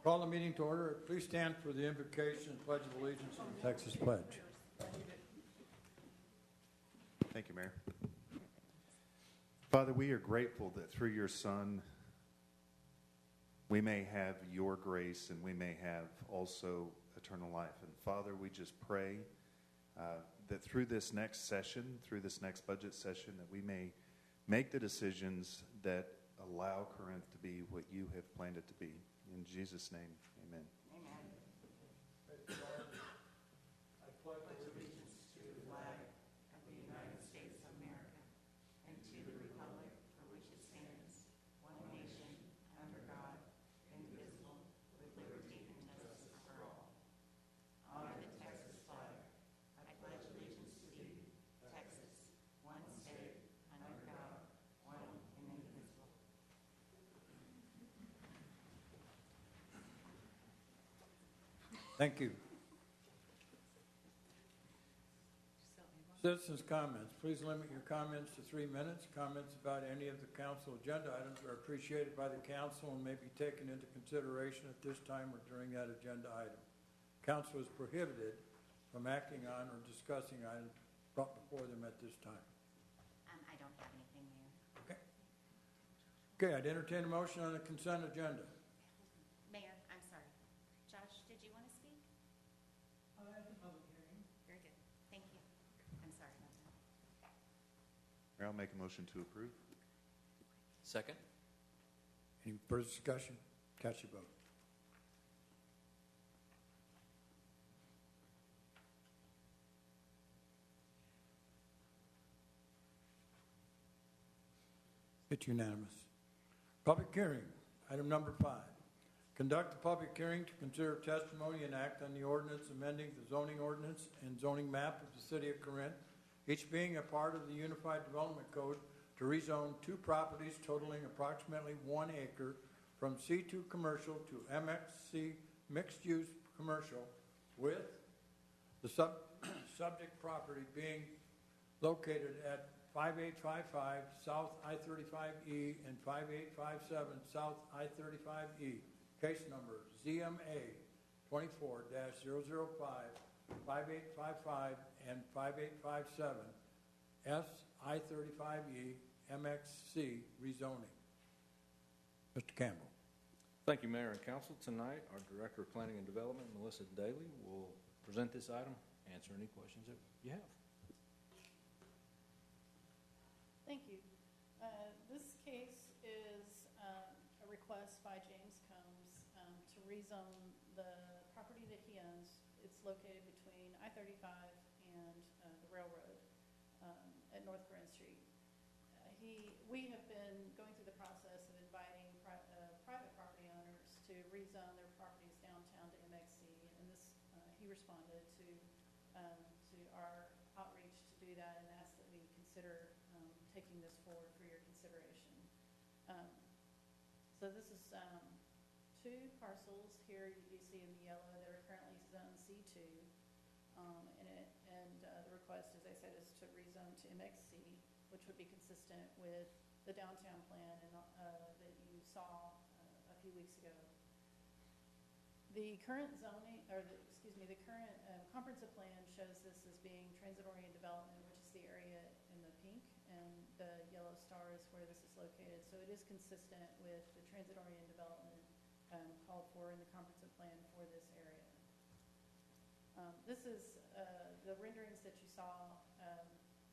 Call the meeting to order. Please stand for the invocation and pledge of allegiance and the Texas pledge. Thank you, Mayor. Father, we are grateful that through your Son, we may have your grace and we may have also eternal life. And Father, we just pray that through this next session, through this next budget session, that we may make the decisions that allow Corinth to be what you have planned it to be. In Jesus' name, amen. Amen. I pledge allegiance to the flag of the United States of America and to the republic for which it stands, one nation, under God, indivisible, with liberty and justice for all. Honor the Texas flag. I pledge allegiance to thee, Texas, one state, under God, one and indivisible. Thank you. Citizens' comments. Please limit your comments to 3 minutes. Comments about any of the council agenda items are appreciated by the council and may be taken into consideration at this time or during that agenda item. Council is prohibited from acting on or discussing items brought before them at this time. I don't have anything, Mayor. Okay. Okay, I'd entertain a motion on the consent agenda. Mayor, I'm sorry. Josh, did you want to speak? At the public hearing. Very good. Thank you. I'm sorry about that. Mayor, I'll make a motion to approve. Second. Any further discussion? Cast your vote. It's unanimous. Public hearing, item number 5. Conduct a public hearing to consider testimony and act on the ordinance amending the zoning ordinance and zoning map of the city of Corinth, each being a part of the Unified Development Code, to rezone 2 properties totaling approximately 1 acre from C2 commercial to MXC mixed-use commercial, with the subject property being located at 5855 South I-35E and 5857 South I-35E. Case number ZMA 24-005, 5855 and 5857 S I-35E MXC rezoning. Mr. Campbell. Thank you, Mayor and Council. Tonight, our Director of Planning and Development, Melissa Daly, will present this item, answer any questions that you have. Thank you. This case is a request by James Combs to rezone the property that he owns. It's located between I-35 and the railroad at North Corinth Street. We have been going through the process of inviting private property owners to rezone their properties downtown to MXC, and this he responded to our outreach to do that and asked that we consider taking this forward for your consideration. So this is 2 parcels here you see in the yellow that are currently zone C2, and the request, as I said, is to rezone to MXC, which would be consistent with the downtown plan that you saw a few weeks ago. The current zoning, or the current comprehensive plan shows this as being transit-oriented development, which is the area in the pink, and the yellow star is where this is located. So it is consistent with the transit-oriented development called for in the comprehensive plan for this area. This is the renderings that you saw a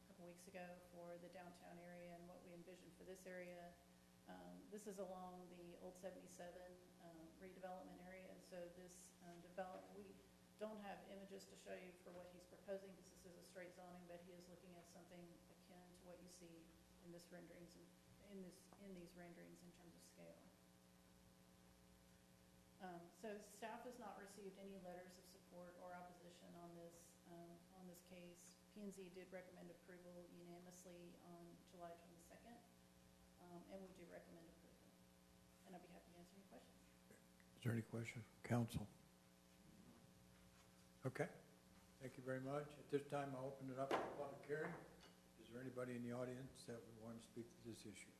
couple weeks ago for the downtown area and what we envision for this area. This is along the old 77 redevelopment area, and so this development, we don't have images to show you for what he's proposing because this is a straight zoning, but he is looking at something akin to what you see in this renderings and in these renderings in terms of scale. So staff has not received any letters of support or opposition on this case. P&Z did recommend approval unanimously on July 22nd, and we do recommend approval. And I'll be happy to answer any questions. Is there any question from council? Okay. Thank you very much. At this time, I'll open it up for public hearing. Is there anybody in the audience that would want to speak to this issue?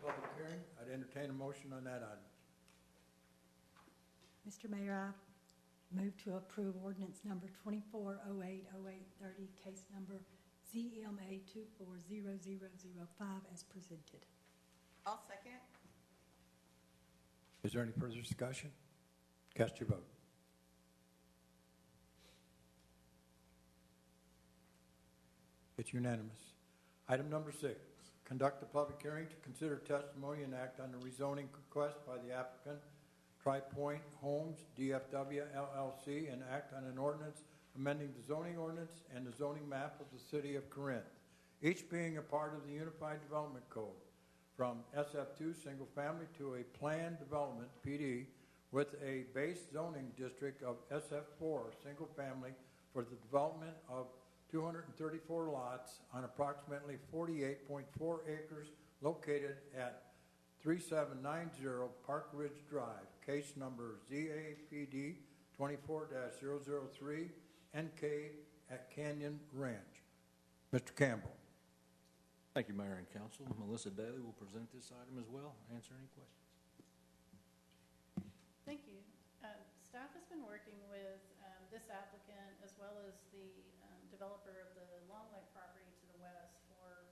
Public hearing. entertain a motion on that item. Mr. Mayor, I move to approve ordinance number 24080830, case number ZMA 240005 as presented. I'll second. Is there any further discussion? Cast your vote. It's unanimous. Item number 6, conduct a public hearing to consider testimony and act on the rezoning request by the applicant, Tri-Point Homes, DFW LLC, and act on an ordinance amending the zoning ordinance and the zoning map of the city of Corinth, each being a part of the Unified Development Code, from SF2 single family to a planned development, PD, with a base zoning district of SF4 single family for the development of 234 lots on approximately 48.4 acres located at 3790 Park Ridge Drive, case number ZAPD 24-003, NK at Canyon Ranch. Mr. Campbell. Thank you, Mayor and Council. Melissa Daly will present this item as well, answer any questions. Thank you. Staff has been working with this applicant as well as the developer of the Long Lake property to the west for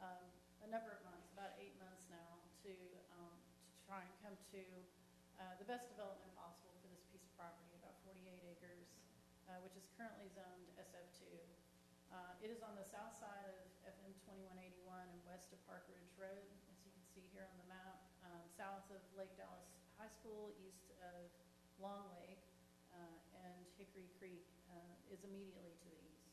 a number of months, about 8 months now, to try and come to the best development possible for this piece of property, about 48 acres, which is currently zoned SF2. It is on the south side of FM 2181 and west of Park Ridge Road, as you can see here on the map, south of Lake Dallas High School, east of Long Lake, and Hickory Creek is immediately to the east.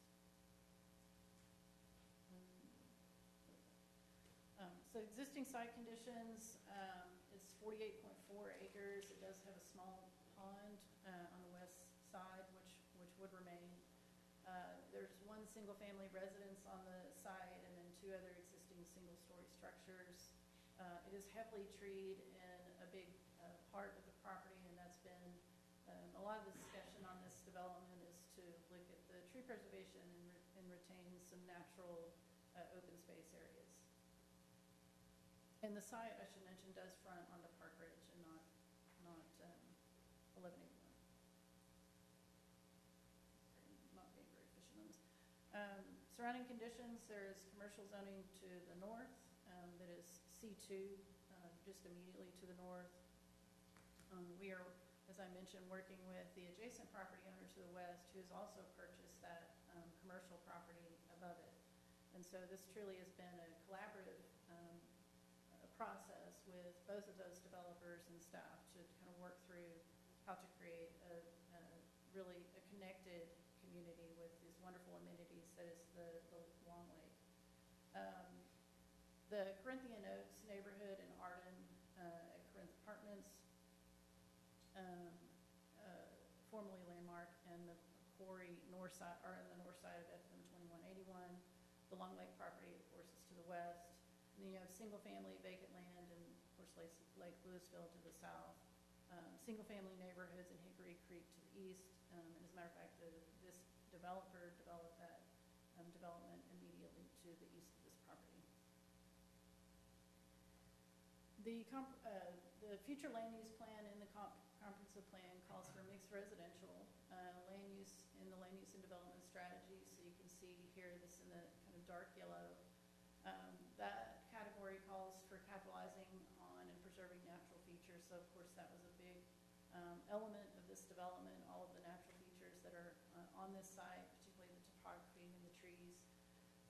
So existing site conditions is 48.4 acres. It does have a small pond on the west side, which would remain. There's one single-family residence on the site and then 2 other existing single-story structures. It is heavily treed in a big part of the property, and that's been a lot of the discussion on this development is to look at the tree preservation and retain some natural open space areas. And the site, I should mention, does front onto Park Ridge and not 1181. Not being very efficient on this. Surrounding conditions, there's commercial zoning to the north that is C2, just immediately to the north. We are, as I mentioned, working with the adjacent property owner to the west, who has also purchased that commercial property above it. And so this truly has been a collaborative process with both of those developers and staff to kind of work through how to create really a connected community with these wonderful amenities that is the Long Lake. The Corinthian Oaks neighborhood in Arden at Corinth Apartments, formerly Landmark, and the Quarry north side, are on the north side of FM 2181. The Long Lake property, of course, is to the west. And then you have single-family vacant land and, of course, Lake Lewisville to the south. Single-family neighborhoods in Hickory Creek to the east. And as a matter of fact, this developer developed that development immediately to the east of this property. The future land use plan in the comprehensive plan calls for mixed residential land use in the land use and development strategy. So you can see here this in the kind of dark yellow. That category calls for capitalizing on and preserving natural features. So of course that was a big element of this development, all of the natural features that are on this site, particularly the topography and the trees.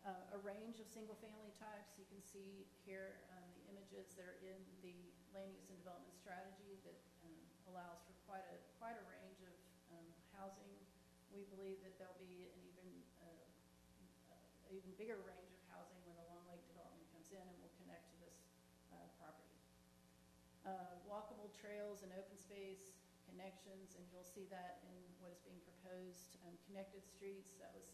A range of single-family types. You can see here the images that are in the land use and development strategy that allows for quite a range of housing. We believe that there'll be an even bigger range of housing when the Long Lake development comes in and will connect to this property. Walkable trails and open space connections, and you'll see that in what is being proposed. Connected streets, that was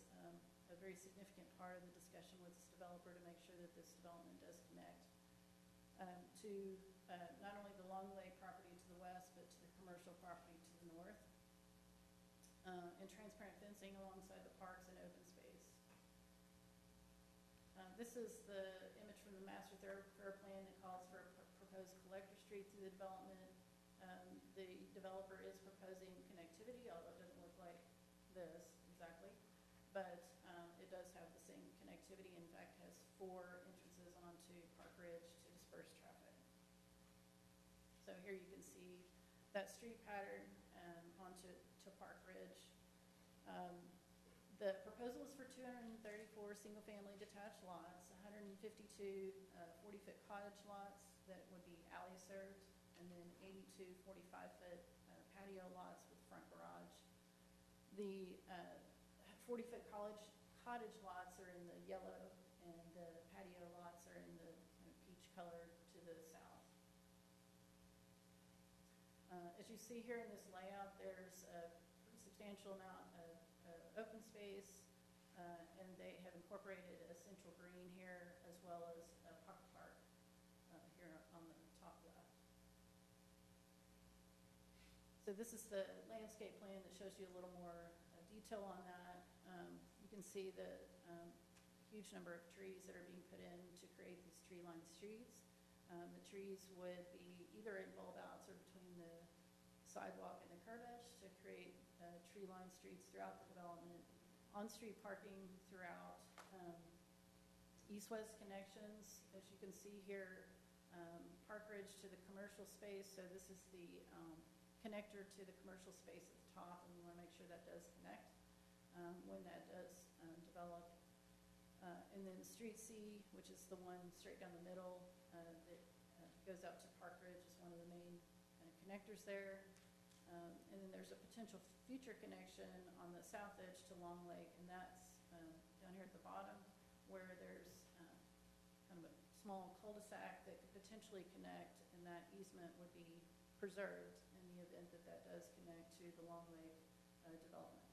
a very significant part of the discussion with this developer to make sure that this development does connect to not only the Long Lake property to the west, but to the commercial property to the north. And transparent fencing alongside the parks and open space. This is the image from the master thoroughfare plan that calls for a proposed collector street through the development. The developer is proposing connectivity, although it doesn't look like this exactly, but it does have the same connectivity. In fact, has 4 entrances onto Park Ridge to disperse traffic. So here you can see that street pattern onto Park Ridge. The proposal is for 234 single-family detached lots, 152 40-foot cottage lots that would be alley served, and then 82 45-foot patio lots with front garage. The 40-foot cottage lots are in the yellow, and the patio lots are in the kind of peach color to the south. As you see here in this layout, there's a pretty substantial amount of open space, and they have incorporated a central green here as well as a pocket park here on the top left. So this is the landscape plan that shows you a little more detail on that. You can see the huge number of trees that are being put in to create these tree-lined streets. The trees would be either in bulb outs or between the sidewalk and the curb edge to create tree-lined streets throughout the development. On-street parking throughout, east-west connections, as you can see here, Park Ridge to the commercial space. So this is the connector to the commercial space at the top, and we want to make sure that does connect when that does develop. And then Street C, which is the one straight down the middle that goes out to Park Ridge, is one of the main connectors there. And then there's a potential future connection on the south edge to Long Lake, and that's down here at the bottom, where there's kind of a small cul-de-sac that could potentially connect, and that easement would be preserved in the event that that does connect to the Long Lake development.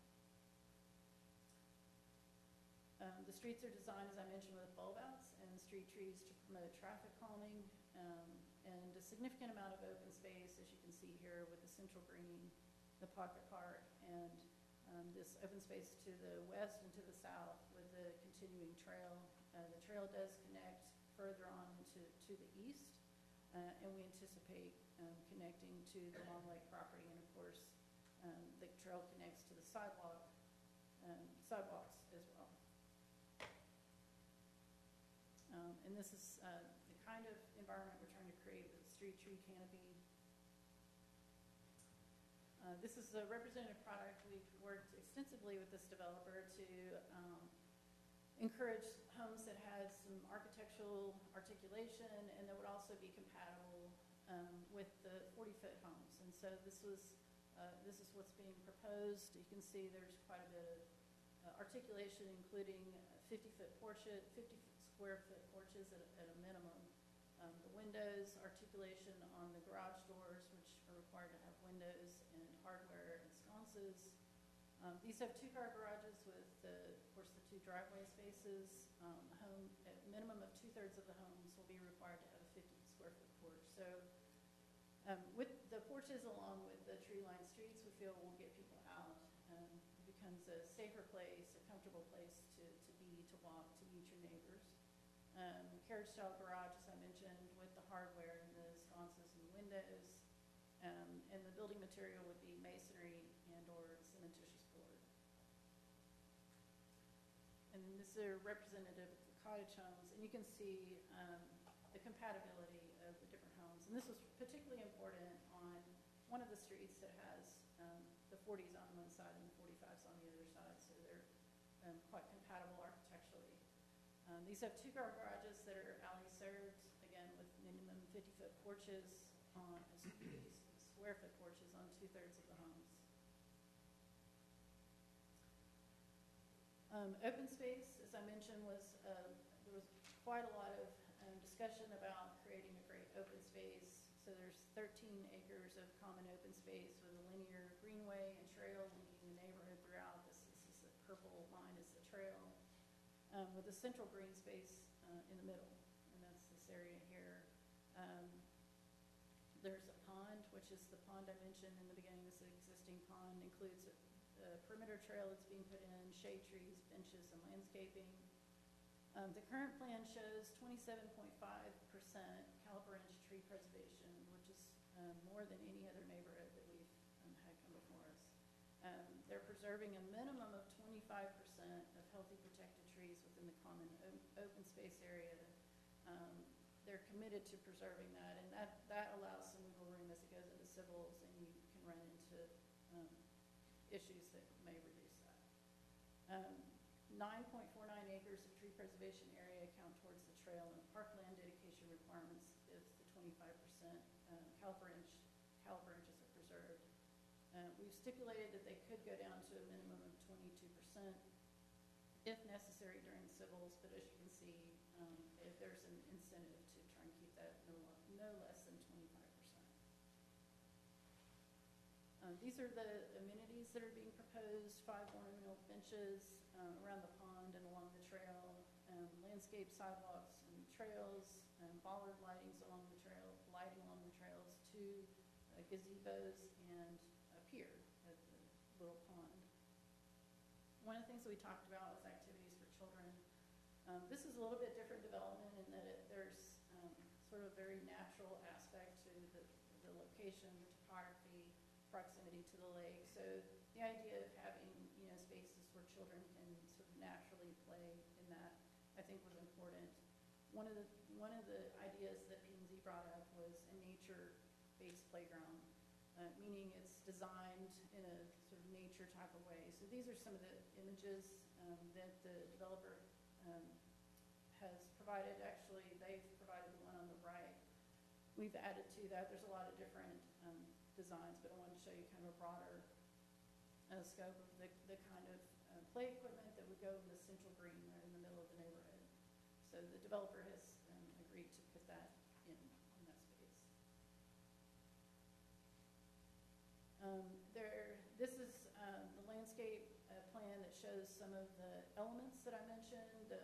The streets are designed, as I mentioned, with bulb outs and street trees to promote traffic calming, and a significant amount of open space, as you can see here, with the central green, the pocket park, and this open space to the west and to the south with the continuing trail. The trail does connect further on to the east, and we anticipate connecting to the Long Lake property, and of course, the trail connects to the sidewalks as well. And this is the kind of environment we're trying to create with street tree canopy. This is a representative product. We've worked extensively with this developer to encourage homes that had some architectural articulation and that would also be compatible with the 40-foot homes. And so this is what's being proposed. You can see there's quite a bit of articulation, including 50-foot porches, 50 square foot porches at a minimum. The windows, articulation on the garage doors, which are required to have windows and hardware and sconces. These have 2-car garages with, of course, the 2 driveway spaces. The home, at a minimum of 2/3 of the homes will be required to have a 50 square foot porch. So with the porches along with the tree-lined streets, we feel will get people out. It becomes a safer place, a comfortable place to be, to walk, to meet your neighbors. Carriage-style garage, as I mentioned, with the hardware and the sconces and windows. And the building material would be masonry and or cementitious board. And then this is a representative of the cottage homes, and you can see the compatibility of the different homes. And this was particularly important on one of the streets that has the 40s on one side and the 45s on the other side, so they're quite compatible architecturally. These have 2-car garages that are alley served, again with minimum 50-foot porches on square foot porches on 2/3 of the homes. Open space, as I mentioned, was there was quite a lot of discussion about creating a great open space. So there's 13 acres of common open space with a linear greenway and trail linking the neighborhood throughout. This is the purple line is the trail, with a central green space in the middle, and that's this area here. There's a pond, which is the pond I mentioned in the beginning. This existing pond includes a perimeter trail that's being put in, shade trees, benches, and landscaping. The current plan shows 27.5% caliper inch tree preservation, which is more than any other neighborhood that we've had come before us. They're preserving a minimum of 25% of healthy protected trees within the common open space area. They're committed to preserving that, and that allows some wiggle room as it goes into civils, and you can run into issues that may reduce that. 9.49 acres of tree preservation area count towards the trail, and parkland dedication requirements is the 25% caliber inches are preserved. We've stipulated that they could go down to a minimum of 22% if necessary during civils, but as you can see, if there's an incentive to try and keep that no less than 25%. These are the amenities that are being proposed: 5 ornamental benches around the pond and along the trail, landscape sidewalks and trails, bollard lightings along the trail, 2 gazebos, and a pier at the little pond. One of the things we talked about was activities for children. This is a little bit different development in that there's sort of a very natural aspect to the location, the topography, proximity to the lake. So the idea of having spaces where children can sort of naturally play in that, I think, was important. One of the ideas that P&Z brought up was a nature-based playground, meaning it's designed in a sort of nature type of way. So these are some of the images that the developer has provided. Actually, they've provided the one on the right. We've added to that. There's a lot of different designs, but I wanted to show you kind of a broader scope of the kind of play equipment that would go in the central green right in the middle of the neighborhood. So the developer has agreed to put that in that space. This is the landscape plan that shows some of the elements that I mentioned, the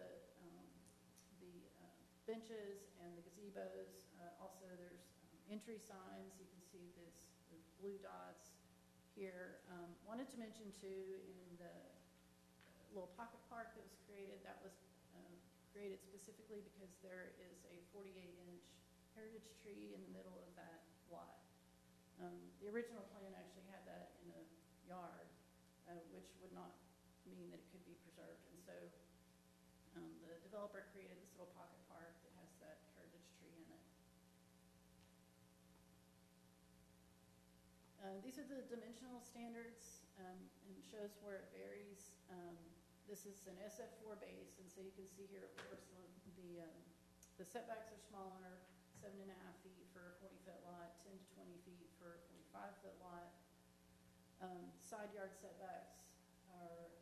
benches and the gazebos. Also, there's entry signs. You can see the blue dots here. Wanted to mention too, in the little pocket park that was created, that was created specifically because there is a 48-inch heritage tree in the middle of that lot. The original plan actually had that in a yard, which would not mean that it could be preserved. And so the developer created this little pocket park that has that heritage tree in it. These are the dimensional standards, and shows where it varies. This is an SF4 base, and so you can see here, of course, the setbacks are smaller, 7.5 feet for a 40-foot lot, 10 to 20 feet for a 45-foot lot. Side yard setbacks are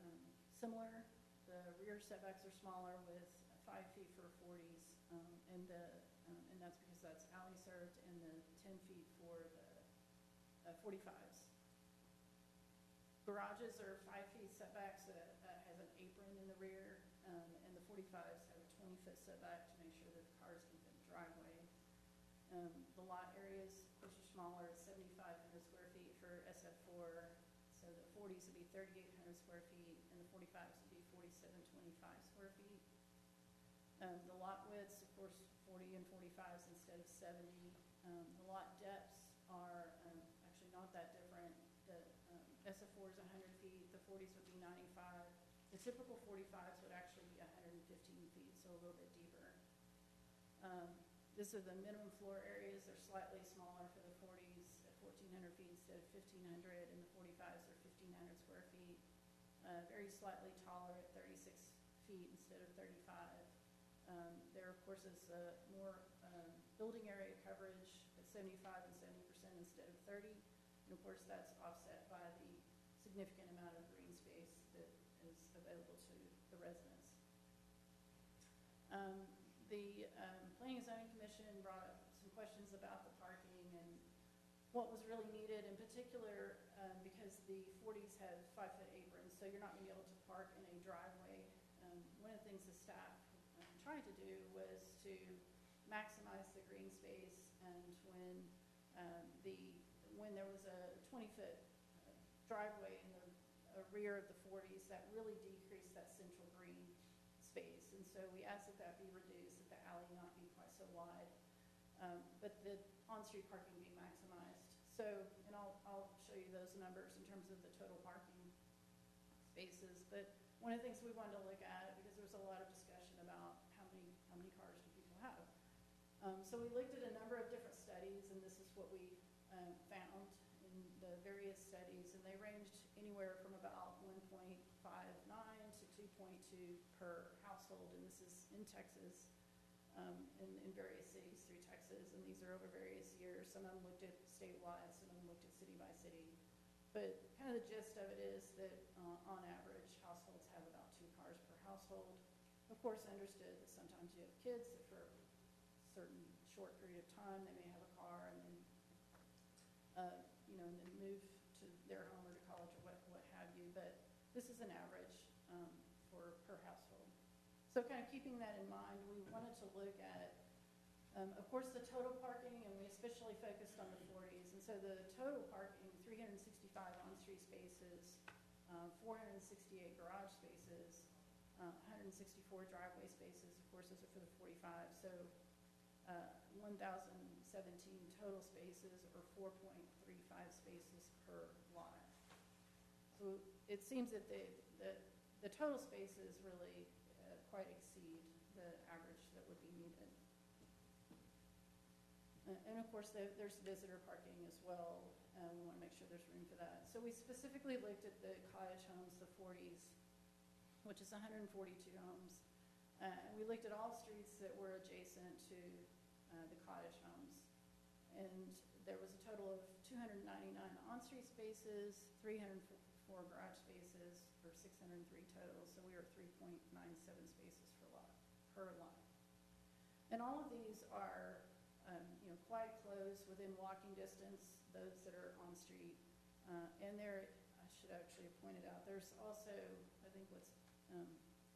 similar. The rear setbacks are smaller with 5 feet for 40s, and that's because that's alley served, and the 10 feet for the 45s. Garages are 5 feet setbacks, has an apron in the rear, and the 45s have a 20-foot setback to make sure that the cars can fit in the driveway. The lot areas, of course, are smaller, 7,500 square feet for SF4, so the 40s would be 3,800 square feet, and the 45s would be 4,725 square feet. The lot widths, of course, 40 and 45s instead of 70. The lot depths are actually not that different. The SF4 is 100 feet, the 40s would be 95. The typical 45s would actually be 115 feet, so a little bit deeper. These are the minimum floor areas. They're slightly smaller for the 40s at 1,400 feet instead of 1,500, and the 45s are 1,500 square feet. Very slightly taller at 36 feet instead of 35. There, of course, is more building area coverage at 75 and 70% instead of 30. And of course, that's offset by the significant amount of green space that is available to the residents. The Planning and Zoning Commission brought up some questions about the parking and what was really needed, in particular because the 40s have 5-foot aprons, so you're not going to be able to park in a driveway. One of the things the staff tried to do was to maximize the green space, and when there was a 20-foot driveway in the rear of the 40s, that really decreased that central green space, and so we asked that be reduced, that the alley not be quite so wide. but the on-street parking be maximized. So, and I'll show you those numbers in terms of the total parking spaces. But one of the things we wanted to look at, because there was a lot of discussion about how many cars do people have. So we looked at a number of different studies, and this is what we found in the various studies, and they ranged anywhere from about 1.59 to 2.2 per household, and this is in Texas, in various cities through Texas, and these are over various years. Some of them looked at statewide, some of them looked at city by city. But kind of the gist of it is that on average, households have about 2 cars per household. Of course, I understood that sometimes you have kids that for a certain short period of time, they may have a car and then, and then move to their home or to college or what have you. But this is an average for per household. So kind of keeping that in mind, we wanted to look at, of course, the total parking, and we especially focused on the 40s. And so the total parking, 365 on-street spaces, 468 garage spaces, 164 driveway spaces. Of course, those are for the 45. So 1,017 total spaces, or 4.35 spaces per lot. So it seems that the total spaces really quite exceed the average that would be needed. And of course, there's visitor parking as well. We want to make sure there's room for that. So we specifically looked at the cottage homes, the 40s, which is 142 homes. And we looked at all streets that were adjacent to the cottage homes. And there was a total of 299 on-street spaces, 304 garage spaces, for 603 total. So we were 3.97 spaces per lot. And all of these are quite close, within walking distance, those that are on street. And there, I should actually have pointed out, there's also, I think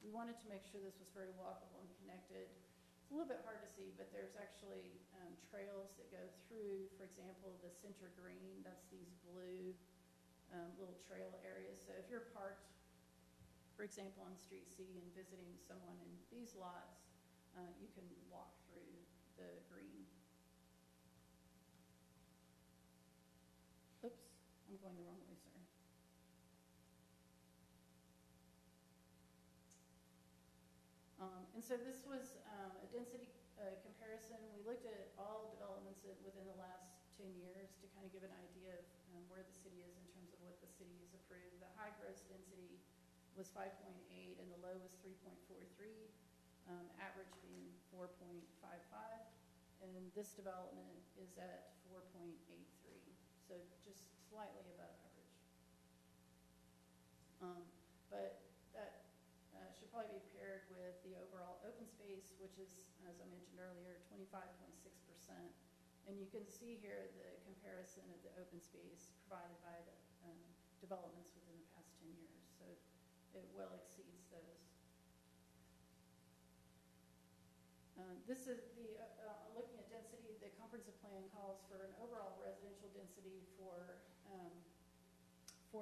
we wanted to make sure this was very walkable and connected. It's a little bit hard to see, but there's actually trails that go through, for example, the center green, that's these blue little trail areas. So if you're parked, for example, on Street C and visiting someone in these lots, you can walk through the green. Oops, I'm going the wrong way, sorry. And so this was a density comparison. We looked at all developments within the last 10 years to kind of give an idea of where the city is in terms of what the city has approved. The high gross density was 5.8 and the low was 3.43, average being 4.55, and this development is at 4.83, so just slightly above average. But that should probably be paired with the overall open space, which is, as I mentioned earlier, 25.6%. And you can see here the comparison of the open space provided by the developments within the past 10 years. So it well exceeds those. This is the, looking at density, the comprehensive plan calls for an overall residential density for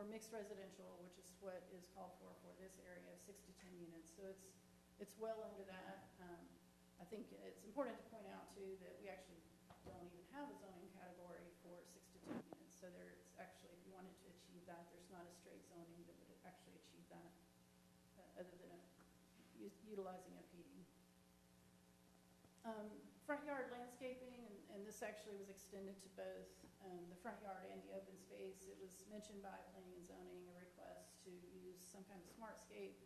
mixed residential, which is what is called for this area, of 6 to 10 units. So it's well under that. I think it's important to point out too that we actually don't even have a zoning category for 6 to 10 units. So there's actually, if you wanted to achieve that, there's not a straight zoning that would actually achieve that, other than utilizing a PD. Front yard landscaping, and this actually was extended to both the front yard and the open space. It was mentioned by planning and zoning, a request to use some kind of smartscape.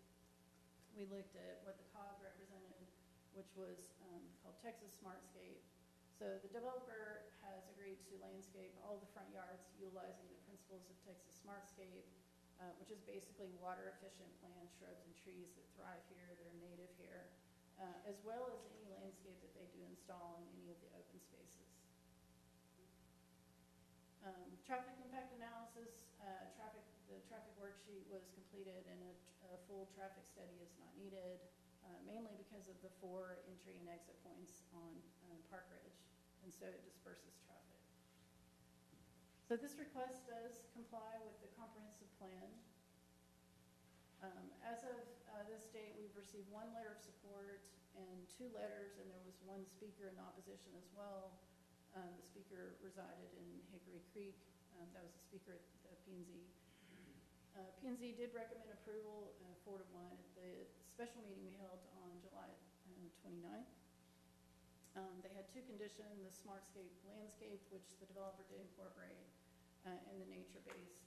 We looked at what the COG represented, which was called Texas Smartscape. So the developer has agreed to landscape all the front yards utilizing the principles of Texas Smartscape, which is basically water-efficient plants, shrubs, and trees that thrive here, that are native here, as well as any landscape that they do install in any of the open spaces. Traffic impact analysis, the traffic worksheet was completed, and a full traffic study is not needed, mainly because of the 4 entry and exit points on Park Ridge, and so it disperses traffic. So this request does comply with the comprehensive plan. As of this date, we've received 1 letter of support and 2 letters, and there was 1 speaker in opposition as well. The speaker resided in Hickory Creek. That was the speaker at the P&Z. P&Z did recommend approval 4-1 at the special meeting we held on July 29th. They had 2 conditions: the smartscape landscape, which the developer did incorporate, and the nature-based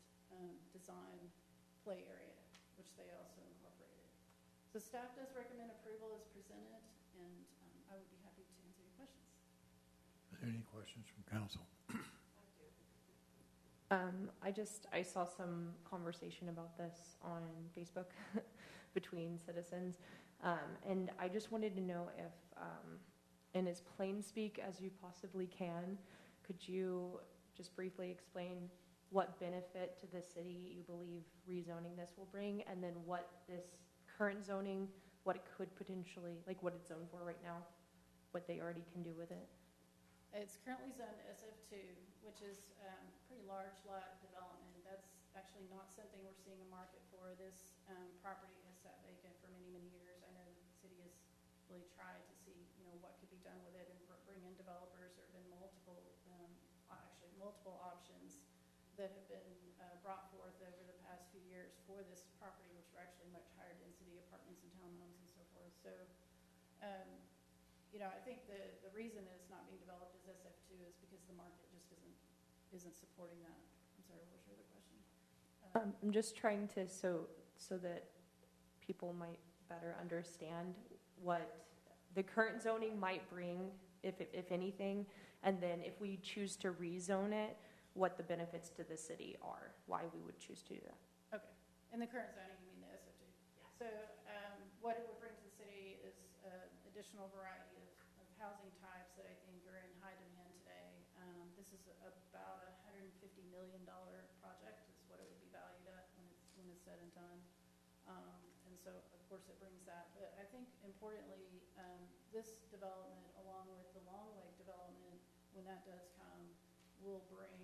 design play area, which they also incorporated. So staff does recommend approval as presented, and I would be happy to answer your questions. Are there any questions from council? I saw some conversation about this on Facebook between citizens, and I just wanted to know if, in as plain speak as you possibly can, could you just briefly explain what benefit to the city you believe rezoning this will bring, and then what this current zoning, what it could potentially, like what it's zoned for right now, what they already can do with it? It's currently zoned SF2, which is pretty large lot development. That's actually not something we're seeing a market for. This property has sat vacant for many, many years. I know the city has really tried to see, what could be done with it and bring in developers. There have been multiple options that have been brought forth over the past few years for this property, which are actually much higher density apartments and townhomes and so forth. So, I think the reason it's not being developed as SF2 is because the market just isn't supporting that. I'm sorry, what was your other question? I'm just trying to, so that people might better understand what the current zoning might bring, if anything, and then if we choose to rezone it, what the benefits to the city are, why we would choose to do that. Okay. In the current zoning, you mean the SF2? Yeah. So what it would bring to the city is additional variety of housing types that I think are in high demand today. This is about a $150 million project is what it would be valued at when it's said and done. And so, of course, it brings that. But I think, importantly, this development, along with the Long Lake development, when that does come, will bring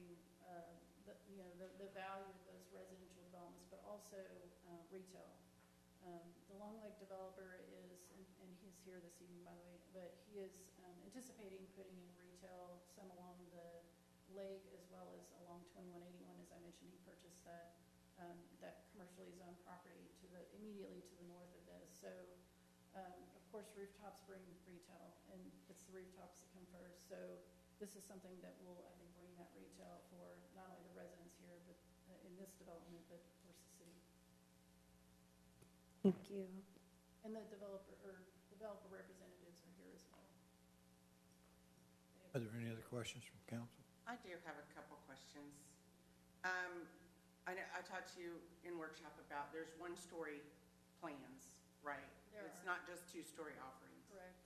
the value of those residential developments, but also retail. The Long Lake developer is, and he's here this evening, by the way, but he is anticipating putting in retail, some along the lake as well as along 2181. As I mentioned, he purchased that commercially zoned property immediately to the north of this. So, of course, rooftops bring retail, and it's the rooftops that come first. So this is something that will, I think, bring that retail for not only the residents here, but in this development, but of course the city. Thank you. And the developer representatives are here as well. Are there any other questions from council? I do have a couple questions. I talked to you in workshop about there's 1-story plans, right? It's not just 2-story offerings. Correct.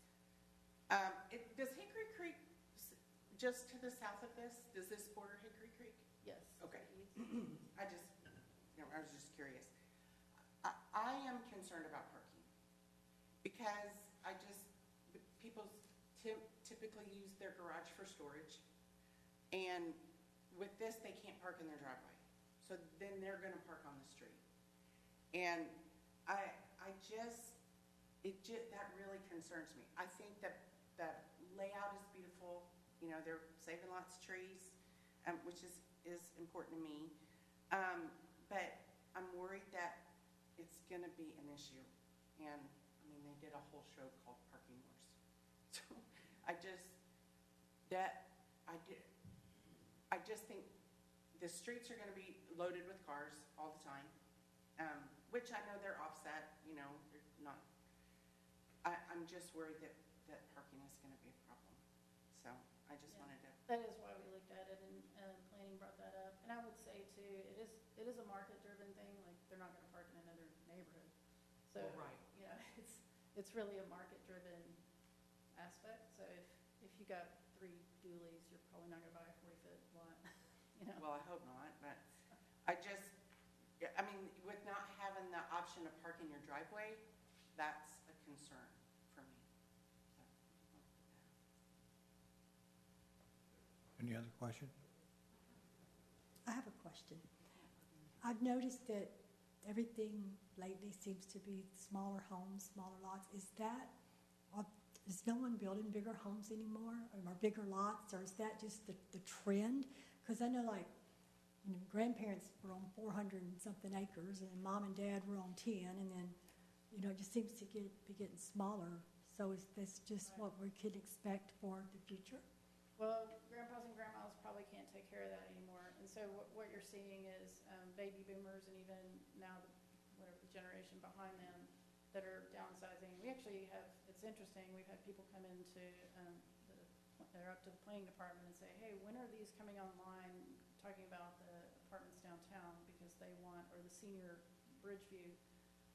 Does Hickory Creek, just to the south of this, does this border Hickory Creek? Yes. Okay. I was just curious. I am concerned about parking because people typically use their garage for storage, and with this, they can't park in their driveway. So then they're going to park on the street. And that really concerns me. I think that the layout is beautiful. They're saving lots of trees, which is important to me. But I'm worried that it's going to be an issue. And, they did a whole show called Parking Wars. So I just think the streets are going to be loaded with cars all the time, which I know they're offset, they're not. I'm just worried that parking is going to be a problem. So I just wanted to. That is why we looked at it, and planning brought that up. And I would say, too, it is a market-driven thing. Like, they're not going to park in another neighborhood. So, right. It's really a market-driven aspect. So if you got 3 dualies, you're probably not going to buy a 40-foot lot. Well, I hope not, but with not having the option of parking your driveway, that's a concern for me. Any other question? I have a question. I've noticed that everything lately seems to be smaller homes, smaller lots. Is that is no one building bigger homes anymore, or bigger lots, or is that just the trend? Because I know, like, grandparents were on 400 and something acres, and mom and dad were on 10, and then, it just seems to be getting smaller. So is this just what we could expect for the future? Well, grandpas and grandmas probably can't take care of that anymore. And so what you're seeing is baby boomers and even now whatever the generation behind them that are downsizing. We actually have, it's interesting, we've had people come into, they're up to the planning department and say, hey, when are these coming online, talking about the apartments downtown, because they want, or the senior Bridgeview,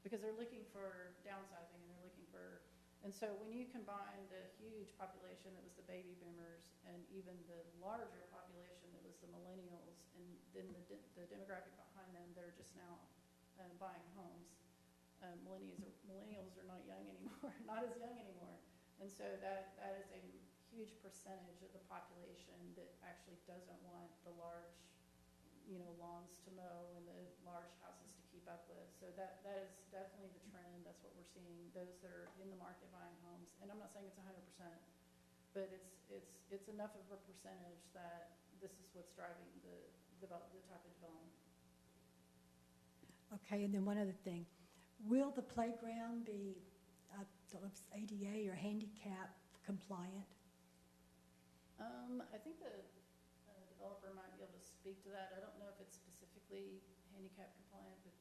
because they're looking for downsizing and they're looking for. And so when you combine the huge population that was the baby boomers and even the larger population that was the millennials, and then the demographic behind them, they're just now buying homes. Millennials are not young anymore, not as young anymore. And so that is a huge percentage of the population that actually doesn't want the large, lawns to mow and the large houses to keep up with. So that is definitely the trend. That's what we're seeing. Those that are in the market buying homes, and I'm not saying it's 100%, but it's enough of a percentage that this is what's driving the type of development. Okay, and then one other thing. Will the playground be ADA or handicap compliant? I think the developer might be able to speak to that. I don't know if it's specifically handicap compliant, but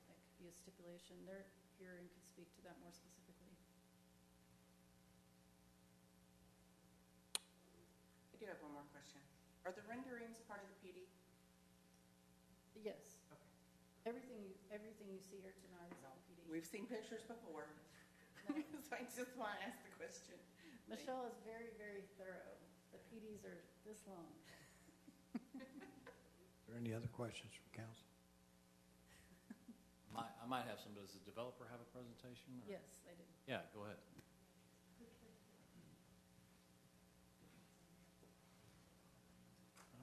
that could be a stipulation. They're here and could speak to that more specifically. I do have one more question. Are the renderings part of the PD? Yes. Okay. Everything you see here tonight is on the PD. We've seen pictures before, so I just want to ask the question. Michelle is very, very thorough. The PDs are this long. Are there any other questions from council? I might have some. Does the developer have a presentation? Or? Yes, they do. Yeah, go ahead.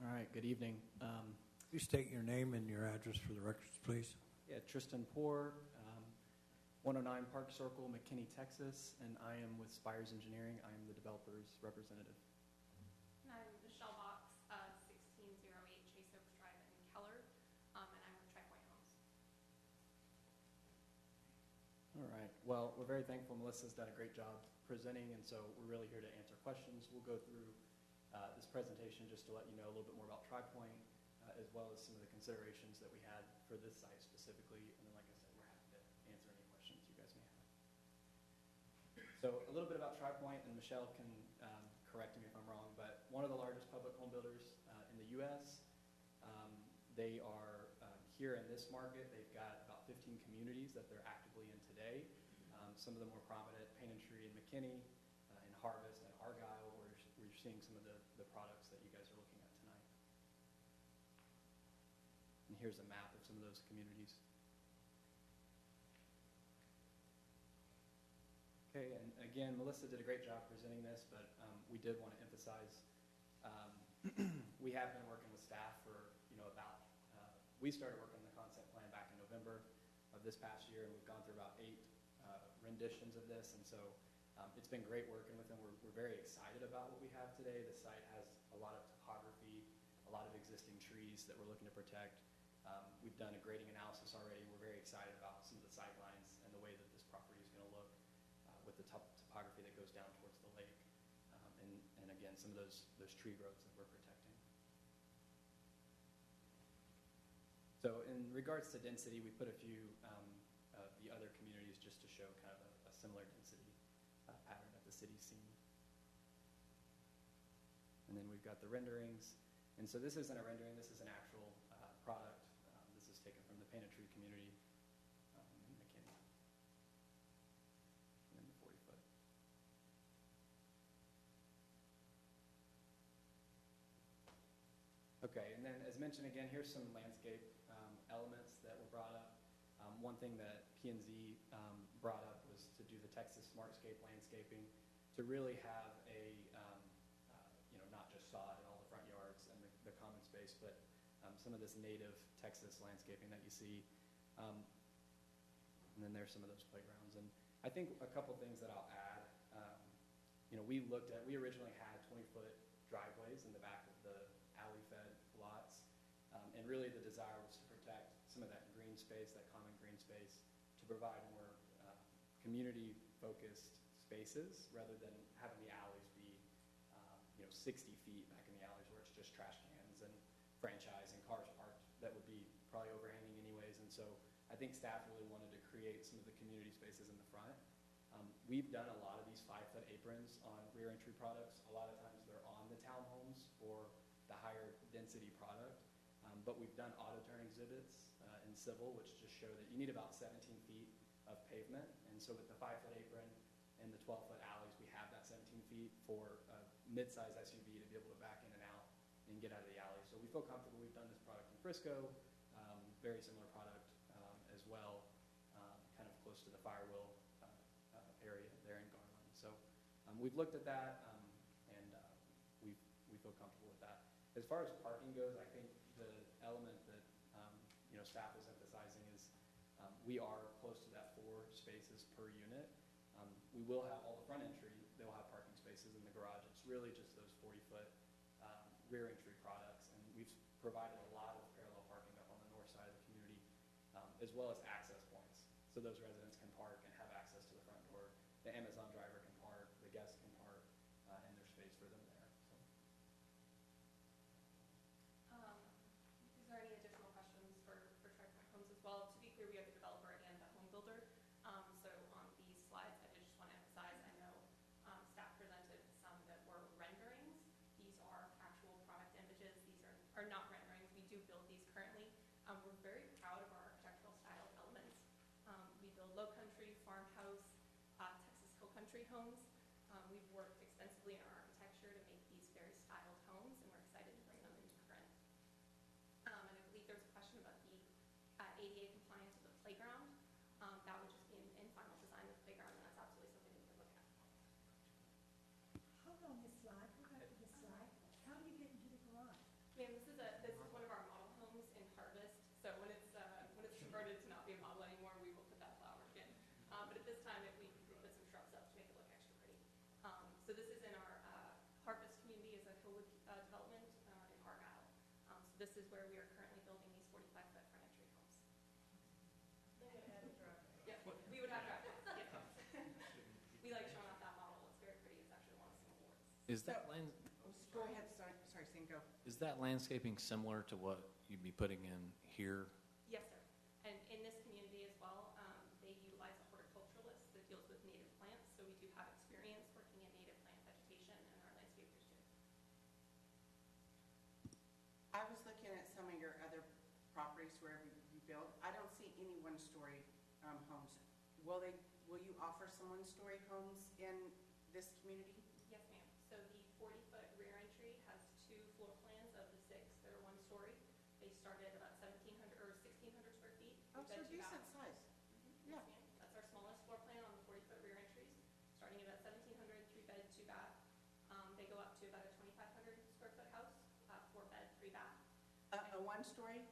All right, good evening. Please state your name and your address for the records, please. Yeah, Tristan Poor, 109 Park Circle, McKinney, Texas, and I am with Spires Engineering. I am the developer's representative. And I'm Michelle Box, 1608 Chase Oaks Drive in Keller, and I'm with TriPoint Homes. All right, well, we're very thankful. Melissa's done a great job presenting, and so we're really here to answer questions. We'll go through this presentation just to let you know a little bit more about TriPoint, as well as some of the considerations that we had for this site specifically. And then, like I said, we're happy to answer any questions you guys may have. So a little bit about TriPoint, and Michelle can correct me if I'm wrong, but one of the largest public home builders in the U.S. They are here in this market. They've got about 15 communities that they're actively in today. Some of the more prominent, Paintree and McKinney, and Harvest and Argyle, where you're seeing some of the products that you guys are looking at tonight. And here's a map of some of those communities. Okay, and again, Melissa did a great job presenting this, but we did want to emphasize we have been working with staff for, we started working on the concept plan back in November of this past year, and we've gone through about 8 renditions of this, and so it's been great working with them. We're very excited about what we have today. The site has a lot of topography, a lot of existing trees that we're looking to protect. We've done a grading analysis already. We're very excited about some of the sight lines and the way that this property is going to look with the topography that goes down towards the lake, and again, some of those tree growths that we're protecting. So in regards to density, we put a few of the other communities just to show kind of a similar density pattern that the city's seen. And then we've got the renderings. And so this isn't a rendering, this is an actual product. This is taken from the Paintree community in McKinney. And then the 40-foot. Okay, and then as mentioned again, here's some landscape elements that were brought up. One thing that P&Z brought up was to do the Texas Smartscape landscaping, to really have a, not just sod in all the front yards and the common space, but some of this native Texas landscaping that you see. And then there's some of those playgrounds. And I think a couple things that I'll add we originally had 20-foot driveways in the back of the alley-fed lots. And really the desire was to protect some of that green space, that common green space, to provide more community-focused spaces rather than having the alleys be 60 feet back in the alleys where it's just trash cans and franchise and cars parked that would be probably overhanging anyways. And so I think staff really wanted to create some of the community spaces in the front. We've done a lot of these 5-foot aprons on rear entry products. A lot of times they're on the townhomes or the higher density product. But we've done auto turn exhibits in civil, which just show that you need about 17 feet of pavement. And so with the 5-foot apron and the 12-foot alleys, we have that 17 feet for a mid-size SUV to be able to back in and out and get out of the alley. So we feel comfortable. We've done this product in Frisco, very similar product as well, kind of close to the Firewheel area there in Garland. So we've looked at that, and we feel comfortable with that. As far as parking goes, I think the element that staff is emphasizing is we are close to that 4 spaces per unit. We will have all the front entry. They'll have parking spaces in the garage. It's really just those 40-foot rear entry products, and we've provided a lot of parallel parking up on the north side of the community, as well as access points, so those residents can park and have access to the front door. The Amazon driver can park, the guests can park, and there's space for them there. Is there any additional questions for TriPoint Homes as well? To be clear, we are the developer and the home builder. So on these slides, I did just want to emphasize, I know staff presented some that were renderings. These are actual product images. These are not renderings. We do build these currently. We're very proud of our architectural style elements. We build low country, farmhouse, Texas hill country homes. We've worked extensively in our architecture to make these very styled homes, and we're excited to bring them into Corinth. And I believe there was a question about the ADA compliance of the playground. That would just be in final design of the playground, and that's absolutely something we could look at. Hold on this slide, go back to this slide. How do you get into the garage? Ma'am, this is one of our model homes in Harvest. So when it's converted to not be a model anymore, we will put that flower in. But at this time, we put some shrubs up to make it look extra pretty. So this is in our Harvest community, is a Hillwood development in Argyle. So this is where we are currently building these 45-foot front entry homes. Yeah, we would have driveways. Yeah. We like showing off that model. It's very pretty. It's actually won some awards. Is that Go ahead, sorry, Sam, go. is that landscaping similar to what you'd be putting in here? Yes, sir. And in this community as well, they utilize a horticulturalist that deals with native plants. So we do have experience working in native plant vegetation, and our landscapers do. I was looking at some of your other properties wherever you build. I don't see any one-story homes. Will you offer some one-story homes in this community? Yes, ma'am. So the 40-foot rear entry has 2 floor plans of the 6 that are 1-story. They start at about 1,700 or 1,600 square feet. Oh, so Bed, 2 decent bath. size. Yes, ma'am. That's our smallest floor plan on the 40-foot rear entries, starting at about 1,700, 3-bed, 2 bath. They go up to about a 2,500 square foot house, 4-bed, 3 bath. A one-story?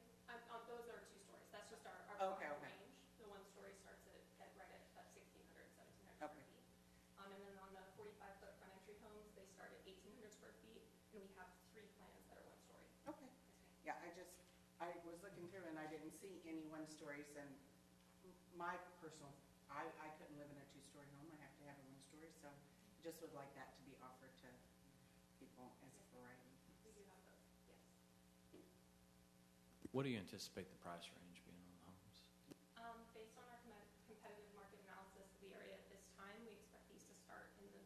Those are 2 stories. That's just our Okay, product okay. range. The 1-story starts at right at 1,600, 1,700 Okay. square feet. And then on the 45-foot front entry homes, they start at 1,800 square feet, and we have 3 plans that are 1-story. Okay. Yes, ma'am. Yeah, I was looking through and I didn't see any one-stories, and my personal, I couldn't live in a 2-story home. I have to have a 1-story, so just would like that to be offered to people as a variety. We do have those, yes. What do you anticipate the price range being on the homes? Based on our competitive market analysis of the area at this time, we expect these to start in the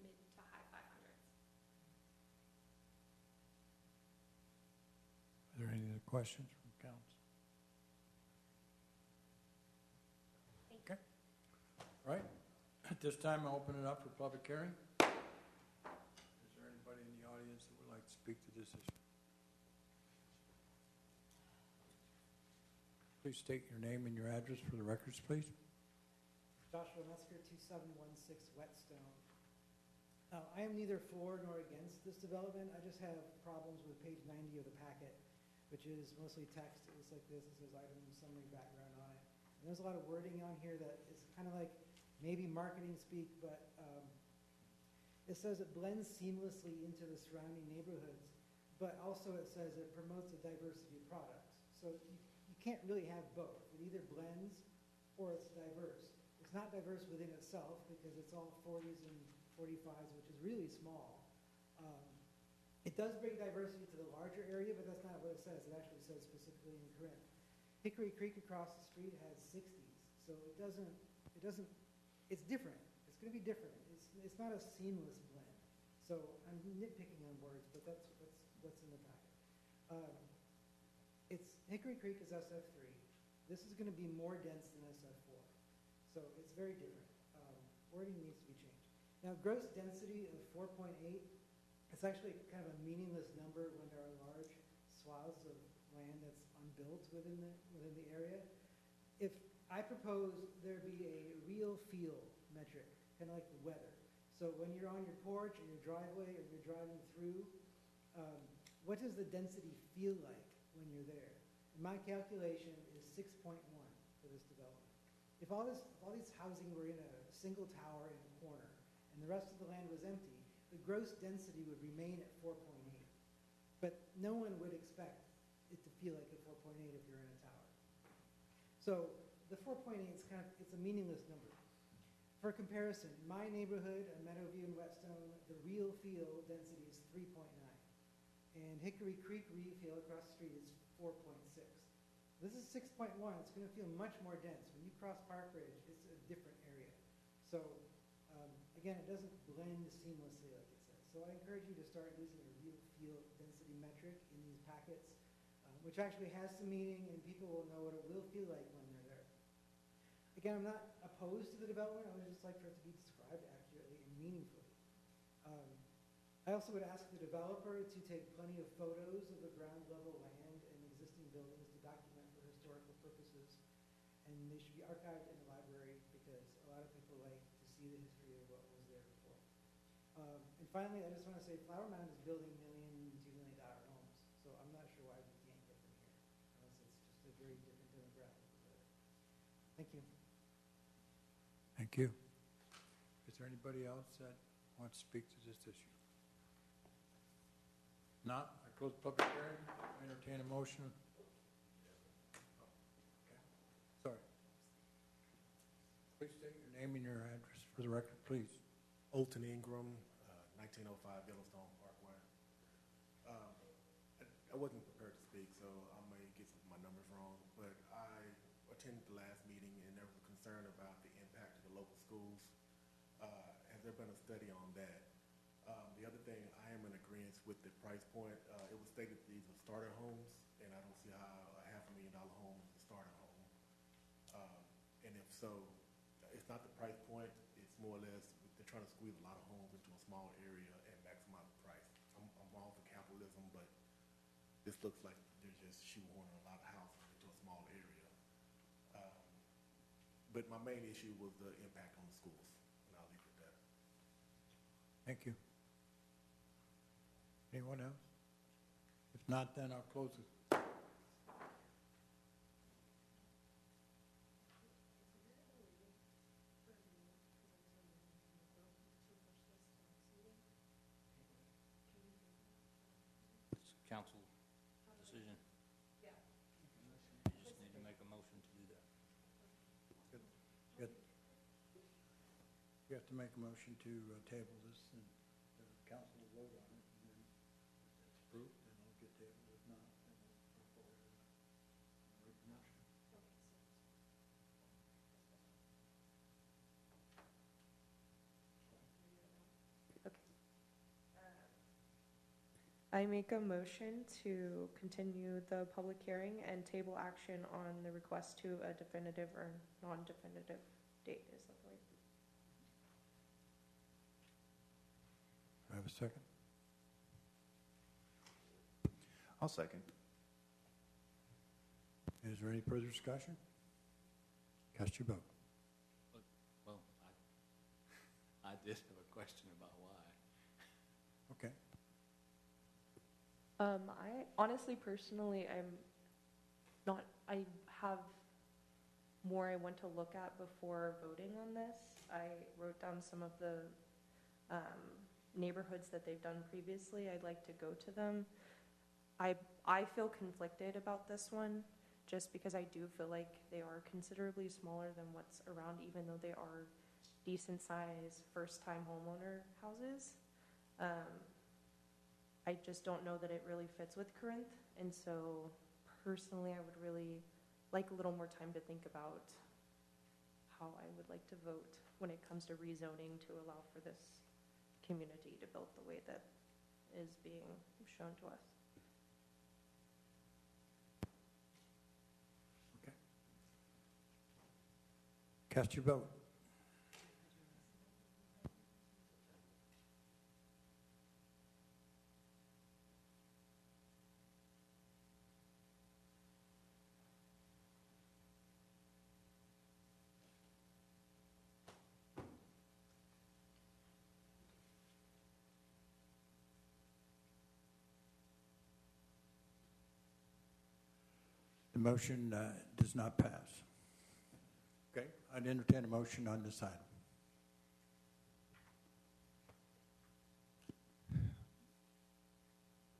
mid to high 500s. Are there any other questions from council? Okay. All right. At this time, I'll open it up for public hearing. Is there anybody in the audience that would like to speak to this issue? Please state your name and your address for the records, please. Joshua Metzger, 2716 Whetstone. I am neither for nor against this development. I just have problems with page 90 of the packet, which is mostly text. It looks like this. It says item summary background on it. And there's a lot of wording on here that is kind of like maybe marketing speak, but It says it blends seamlessly into the surrounding neighborhoods, but also it says it promotes a diversity of products. So you can't really have both. It either blends or it's diverse. It's not diverse within itself because it's all 40s and 45s, which is really small. It does bring diversity to the larger area, but that's not what it says. It actually says specifically in Corinth. Hickory Creek across the street has 60s, so it's different. It's going to be different. It's not a seamless blend. So I'm nitpicking on words, but that's what's in the packet. Hickory Creek is SF3. This is going to be more dense than SF4. So it's very different. Wording needs to be changed. Now, gross density of 4.8, it's actually kind of a meaningless number when there are large swaths of land that's unbuilt within the area. If I propose there be a real feel metric, kind of like the weather. So when you're on your porch or your driveway or you're driving through, what does the density feel like when you're there? And my calculation is 6.1 for this development. If all this housing were in a single tower in a corner and the rest of the land was empty, the gross density would remain at 4.8. But no one would expect it to feel like a 4.8 if you're in a tower. So the 4.8 is it's a meaningless number. For comparison, my neighborhood, Meadowview and Whetstone, the real feel density is 3.9. And Hickory Creek real feel across the street is 4.6. This is 6.1. It's going to feel much more dense. When you cross Park Ridge, it's a different area. So again, it doesn't blend seamlessly like it says. So I encourage you to start using a real feel density metric in these packets, which actually has some meaning, and people will know what it will feel like when they're there. Again, I'm not opposed to the development. I would just like for it to be described accurately and meaningfully. I also would ask the developer to take plenty of photos of the ground level land and existing buildings to document for historical purposes. And they should be archived in the library because a lot of people like to see the history of what was there before. And finally, I just want to say Flower Mound is building $1 million, $2 million homes. So I'm not sure why we can't get them here, unless it's just a very different demographic over there. Thank you. Thank you. Is there anybody else that wants to speak to this issue? Not, I close the public hearing. I entertain a motion. Okay. Sorry. Please state your name and your address for the record, please. Olton Ingram, 1905 Yellowstone Parkway. I wasn't prepared to speak, so I may get some of my numbers wrong, but I attended the last meeting and there was a concern about the impact of the local schools. Has there been a study on that? The other thing, I am in agreement with the price point. It was stated that these are starter homes, and I don't see how a $500,000 home is a starter home. And if so, it's not the price point. It's more or less they're trying to squeeze a lot of homes into a small area and maximize the price. I'm all for capitalism, but this looks like they're just shoehorning a lot of houses into a small area. But my main issue was the impact on the schools, and I'll leave it at that. Thank you. Anyone else? If not, then I'll close it. It's a council decision. You just need to make a motion to do that. You have to make a motion to table this, and the council will vote on it, and then if it's approved, then it'll get tabled. If not, then we'll go forward and make the motion. I make a motion to continue the public hearing and table action on the request to a definitive or non-definitive date. Is that right? Do I have a second? I'll second. Is there any further discussion? Cast your vote. Well, I did have a question about why. Okay. I honestly, personally, I have more I want to look at before voting on this. I wrote down some of the neighborhoods that they've done previously. I'd like to go to them. I feel conflicted about this one, just because I do feel like they are considerably smaller than what's around, even though they are decent size first-time homeowner houses. I just don't know that it really fits with Corinth, and so personally, I would really like a little more time to think about how I would like to vote when it comes to rezoning to allow for this community to build the way that is being shown to us. Okay. Cast your vote. The motion does not pass. Okay, I'd entertain a motion on this item.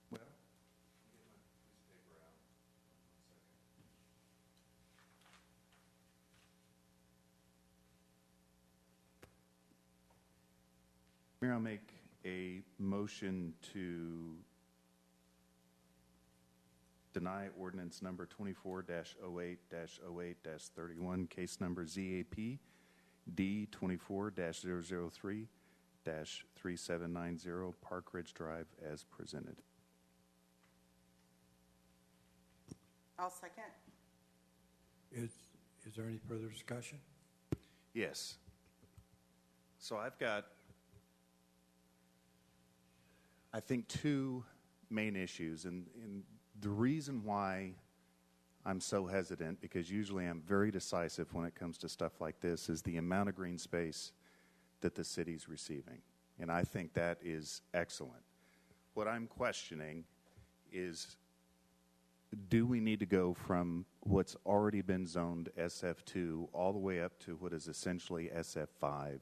Well, get my piece of paper out. 1 second. Mayor, I'll make a motion to deny ordinance number 24-08-08-31, case number ZAP D 24-003-3790, Park Ridge Drive as presented. I'll second. Is there any further discussion? Yes. So I've got, I think, two main issues, and the reason why I'm so hesitant, because usually I'm very decisive when it comes to stuff like this, is the amount of green space that the city's receiving. And I think that is excellent. What I'm questioning is, do we need to go from what's already been zoned SF2 all the way up to what is essentially SF5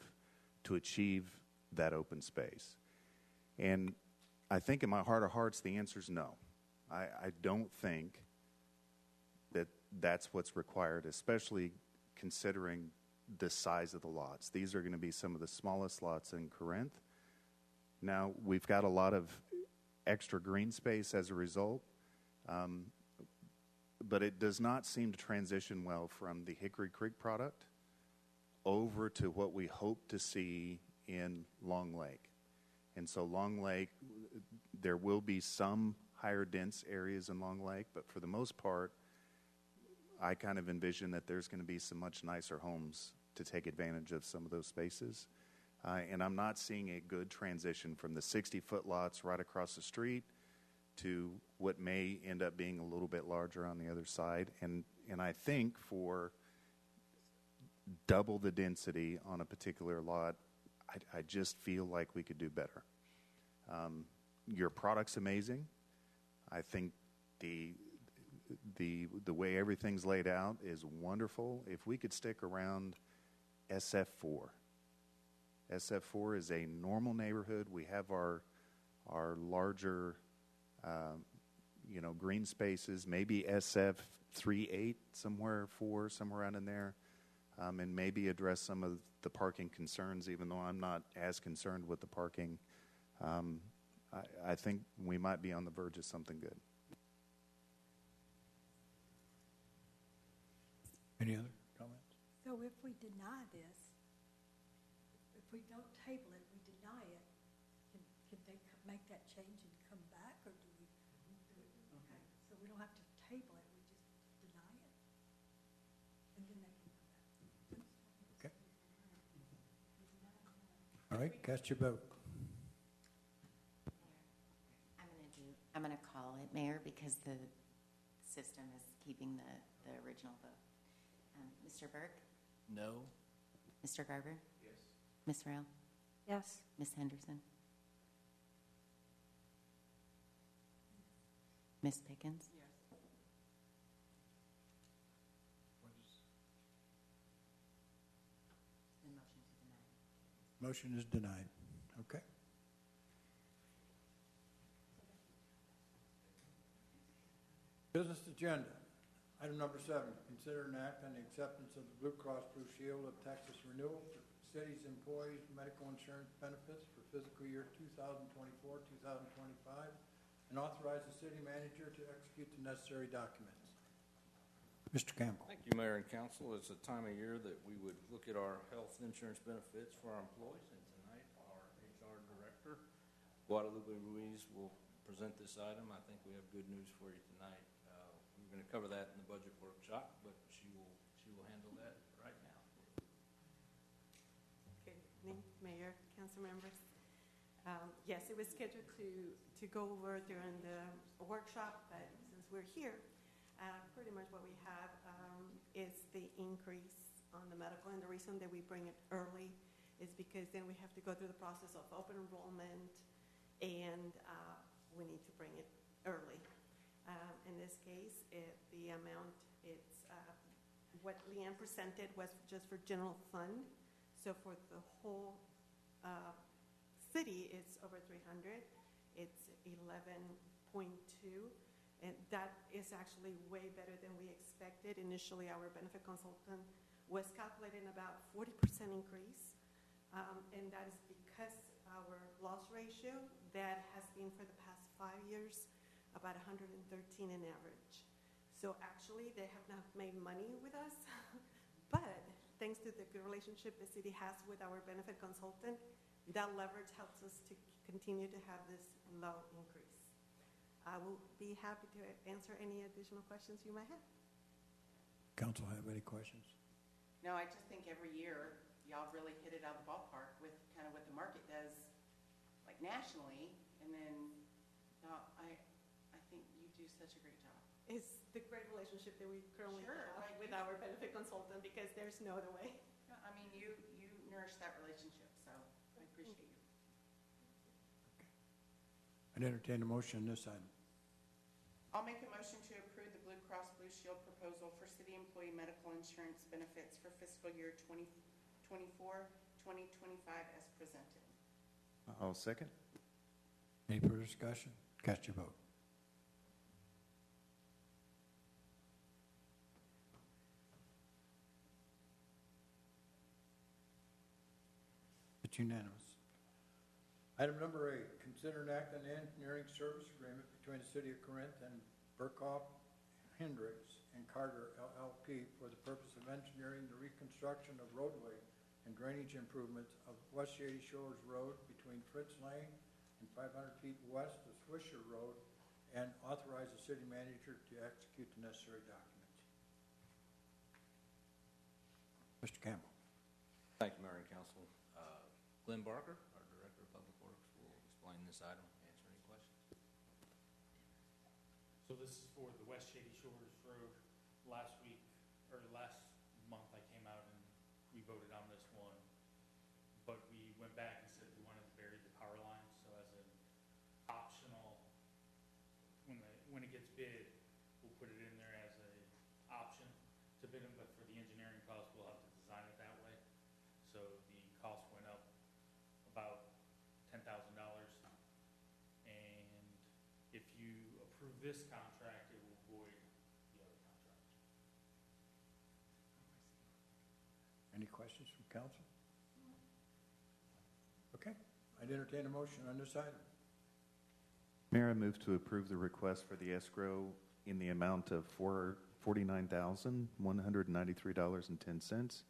to achieve that open space? And I think in my heart of hearts, the answer is no. I don't think that that's what's required, especially considering the size of the lots. These are going to be some of the smallest lots in Corinth. Now, we've got a lot of extra green space as a result, but it does not seem to transition well from the Hickory Creek product over to what we hope to see in Long Lake. And so Long Lake, there will be some higher dense areas in Long Lake, but for the most part, I kind of envision that there's going to be some much nicer homes to take advantage of some of those spaces. And I'm not seeing a good transition from the 60-foot lots right across the street to what may end up being a little bit larger on the other side. And I think for double the density on a particular lot, I just feel like we could do better. Your product's amazing. I think the way everything's laid out is wonderful. If we could stick around SF4. SF4 is a normal neighborhood. We have our larger, green spaces. Maybe SF38 somewhere around in there, and maybe address some of the parking concerns. Even though I'm not as concerned with the parking, I think we might be on the verge of something good. Any other comments? So if we deny this, if we don't table it, we deny it, can they make that change and come back, or do we? Okay, so we don't have to table it, we just deny it, and then they can come back. Okay. All right, cast your vote. I'm going to call it, Mayor, because the system is keeping the original vote. Mr. Burke? No. Mr. Garber? Yes. Ms. Rail? Yes. Ms. Henderson? Ms. Pickens? Yes. The motion to deny. Motion is denied. Okay. Business agenda. Item number 7, consider an act on the acceptance of the Blue Cross Blue Shield of Texas renewal for city's employees' medical insurance benefits for fiscal year 2024-2025, and authorize the city manager to execute the necessary documents. Mr. Campbell. Thank you, Mayor and Council. It's a time of year that we would look at our health insurance benefits for our employees, and tonight our HR Director, Guadalupe Ruiz, will present this item. I think we have good news for you tonight. We're going to cover that in the budget workshop, but she will handle that right now. Good evening, Mayor, council members. Yes, it was scheduled to go over during the workshop, but since we're here, pretty much what we have is the increase on the medical, and the reason that we bring it early is because then we have to go through the process of open enrollment, and we need to bring it early. In this case, the amount, it's what Leanne presented was just for general fund. So for the whole city, it's over 300. It's 11.2, and that is actually way better than we expected. Initially, our benefit consultant was calculating about 40% increase, and that is because our loss ratio that has been for the past 5 years about 113 in average. So actually, they have not made money with us, but thanks to the good relationship the city has with our benefit consultant, that leverage helps us to continue to have this low increase. I will be happy to answer any additional questions you might have. Council have any questions? No, I just think every year y'all really hit it out of the ballpark with kind of what the market does, like nationally, and then I think you do such a great job. It's the great relationship that we currently have with our benefit consultant, because there's no other way. No, I mean, you nourish that relationship, so I appreciate you. I'd entertain a motion on this item. I'll make a motion to approve the Blue Cross Blue Shield proposal for city employee medical insurance benefits for fiscal year 2024-2025 as presented. I'll second. Any further discussion? Cast your vote. It's unanimous. Item number 8, consider an act on the engineering service agreement between the City of Corinth and Burkhoff, Hendricks, and Carter LLP for the purpose of engineering the reconstruction of roadway and drainage improvements of West Shady Shores Road between Fritz Lane and 500 feet west of Swisher Road, and authorize the city manager to execute the necessary documents. Mr. Campbell. Thank you, Mayor and Council. Glenn Barker, our Director of Public Works, will explain this item, answer any questions. So this is for the West Shady Shores Road. Last month, I came out and we voted on this one, but we went back and said we wanted to bury the power line. So as an optional, when it gets bid, we'll put it in there as a option to bid them, but for the engineering cost, we'll have to design it that way. So the cost went up about $10,000, and if you approve this contract, it will void the other contract. Any questions from council? Okay, I'd entertain a motion on this item. Mayor, I move to approve the request for the escrow in the amount of $49,193.10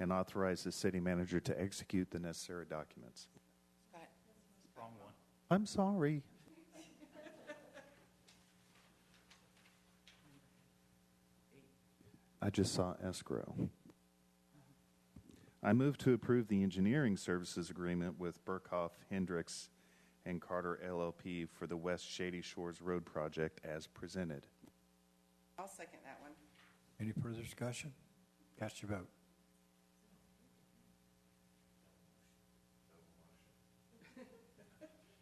and authorize the city manager to execute the necessary documents. Scott. Wrong one. I'm sorry. I just saw escrow. I move to approve the engineering services agreement with Burkhoff, Hendricks, and Carter LLP for the West Shady Shores Road project as presented. I'll second that one. Any further discussion? Cast your vote.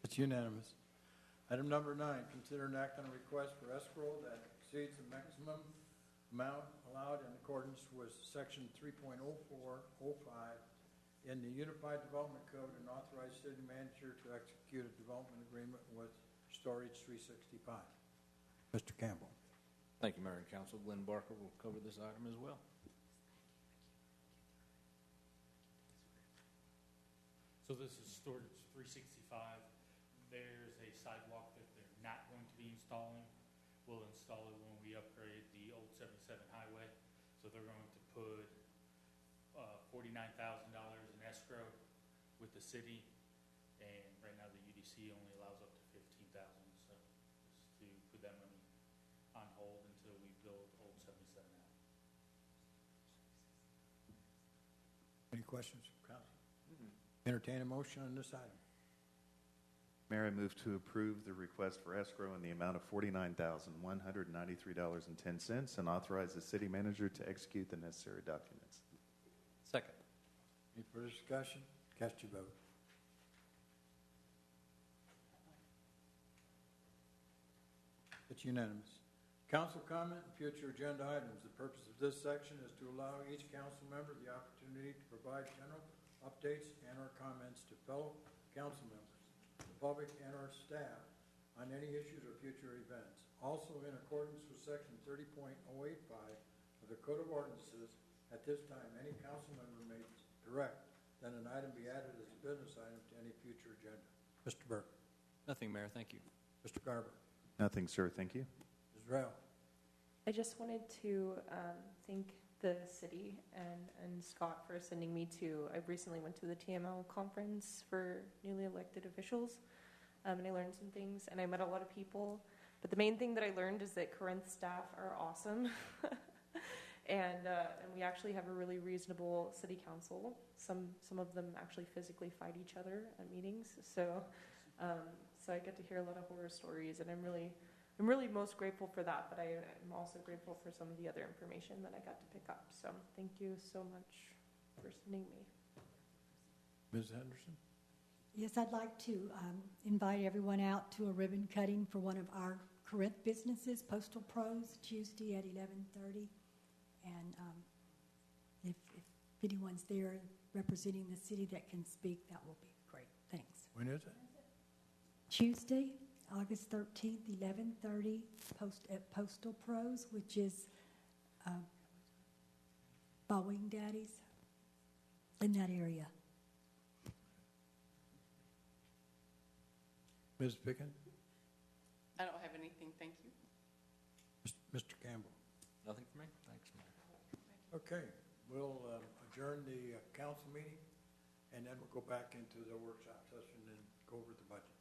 It's unanimous. Item number 9, consider an act on a request for escrow that exceeds the maximum amount allowed in accordance with section 3.0405 in the Unified Development Code, and authorize city manager to execute a development agreement with Storage 365. Mr. Campbell. Thank you, Mayor and Council. Glenn Barker will cover this item as well. So this is Storage 365. There's a sidewalk that they're not going to be installing. We'll install it when we upgrade the old 77 highway. So they're going to put $49,000 in escrow with the city. And right now the UDC only allows up to $15,000. So just to put that money on hold until we build old 77 out. Any questions from council? Entertain a motion on this item. Mayor, I move to approve the request for escrow in the amount of $49,193.10 and authorize the city manager to execute the necessary documents. Second. Any further discussion? Cast your vote. It's unanimous. Council comment and future agenda items. The purpose of this section is to allow each council member the opportunity to provide general updates and or comments to fellow council members, the public, and our staff on any issues or future events. Also, in accordance with section 30.085 of the Code of Ordinances, at this time, any council member may direct that an item be added as a business item to any future agenda. Mr. Burke. Nothing, Mayor. Thank you. Mr. Garber. Nothing, sir. Thank you. Ms. Rao. I just wanted to thank the city and Scott for sending me to, I recently went to the TML conference for newly elected officials, and I learned some things, and I met a lot of people. But the main thing that I learned is that Corinth staff are awesome, and we actually have a really reasonable city council. Some of them actually physically fight each other at meetings, so I get to hear a lot of horror stories, and I'm really most grateful for that, but I am also grateful for some of the other information that I got to pick up. So thank you so much for sending me. Ms. Henderson. Yes, I'd like to invite everyone out to a ribbon cutting for one of our Corinth businesses, Postal Pros, Tuesday at 11:30. And if anyone's there representing the city that can speak, that will be great. Thanks. When is it? Tuesday, August 13th, 11:30, at Postal Pros, which is by Wing Daddies in that area. Ms. Pickens? I don't have anything, thank you. Mr. Campbell? Nothing for me? Thanks, Mayor. Okay, we'll adjourn the council meeting, and then we'll go back into the workshop session and go over the budget.